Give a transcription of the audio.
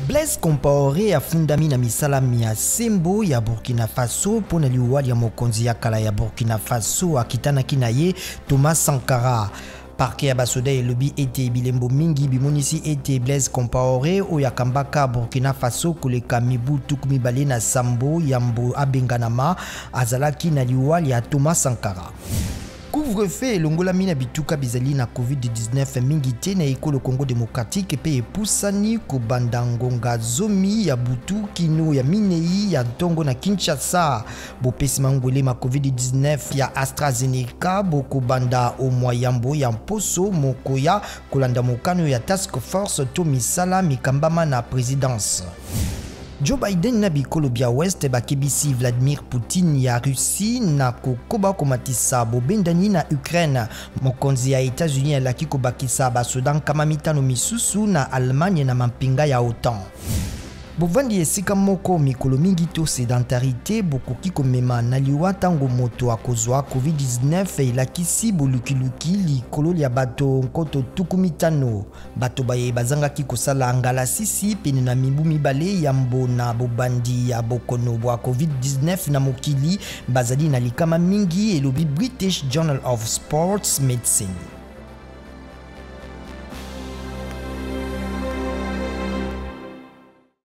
Blaise Compaoré afundami na misalami ya sembo ya Burkina Faso pona liwali ya mokonzi ya kala ya Burkina Faso akitanaki na ye Thomas Sankara. Parquet ya basoda elobi ete bilembo mingi bimonisi ete Blaise Compaoré oyo akambaka Burkina Faso koleka mibu tuku mibale na sambo yambo abenganama azalaki na liwali ya Thomas Sankara. Couvre-feu elongolami na bituka bizali na COVID-19 mingi te na ekolo Congo démocratique pe epusani kobanda ngonga zomi ya butu kino ya minei ya ntongo na Kinshasa. Bopesi mangwele ma COVID-19 ya AstraZeneca bokobanda omwayambo ya mposo mokoya kolanda mokano ya task force to misala mikambama na présidence. Joe Biden na bikolo bia West bakebisi Vladimir Poutine ya Russie na kokoba komatisa bobendani na Ukraine. Mokonzi ya États-Unis alaki kobakisa basoda kama mitano misusu na Allemagne na mampinga ya OTAN. Bovandi esika moko mikolo mingi to sédentarité bokoki komema na liwa tango moto akozwa COVID-19 elakisi bolukiluki likolo ya bato nkoto tuku mitano. Bato baye bazangaki kosala ngala sisi pene na mibu mibale ya mbona bobandi ya bokono bwa COVID-19 na mokili bazali na likama mingi elobi British Journal of Sports Medicine.